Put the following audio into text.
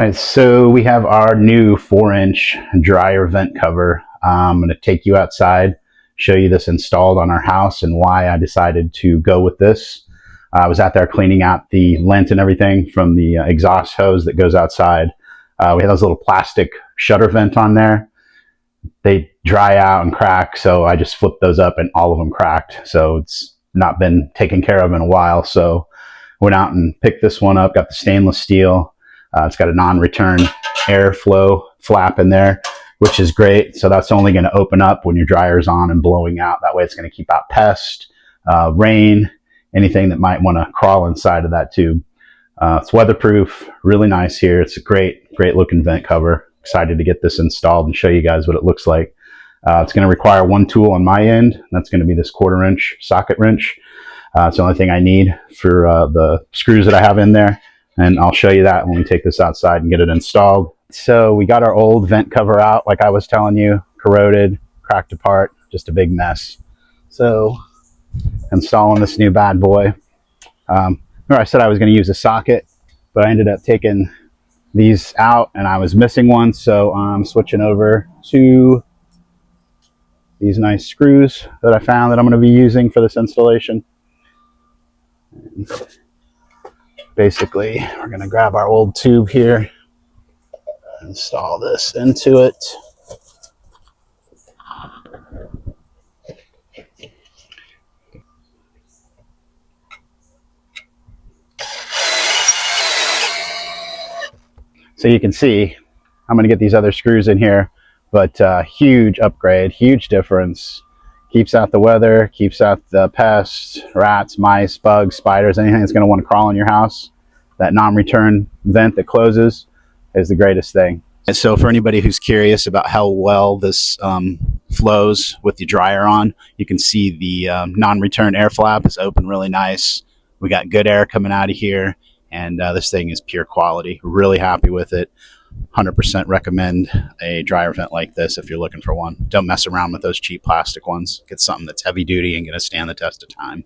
All right, so we have our new 4-inch dryer vent cover. I'm going to take you outside, show you this installed on our house and why I decided to go with this. I was out there cleaning out the lint and everything from the exhaust hose that goes outside. We had those little plastic shutter vent on there. They dry out and crack, so I just flipped those up and all of them cracked. So it's not been taken care of in a while. So went out and picked this one up, got the stainless steel. It's got a non-return airflow flap in there, which is great. So that's only going to open up when your dryer's on and blowing out. That way it's going to keep out pests, rain, anything that might want to crawl inside of that tube. It's weatherproof, really nice here. It's a great looking vent cover. Excited to get this installed and show you guys what it looks like. It's going to require one tool on my end. That's going to be this 1/4-inch socket wrench. It's the only thing I need for the screws that I have in there. And I'll show you that when we take this outside and get it installed. So we got our old vent cover out, like I was telling you, corroded, cracked apart, just a big mess. So installing this new bad boy. Remember I said I was going to use a socket, but I ended up taking these out and I was missing one. So I'm switching over to these nice screws that I found that I'm going to be using for this installation. Basically, we're going to grab our old tube here, install this into it. So you can see, I'm going to get these other screws in here, but huge upgrade, huge difference. Keeps out the weather, keeps out the pests, rats, mice, bugs, spiders, anything that's going to want to crawl in your house. That non-return vent that closes is the greatest thing. And so for anybody who's curious about how well this flows with the dryer on, you can see the non-return air flap is open really nice. We got good air coming out of here, and this thing is pure quality. Really happy with it. 100% recommend a dryer vent like this if you're looking for one. Don't mess around with those cheap plastic ones. Get something that's heavy duty and going to stand the test of time.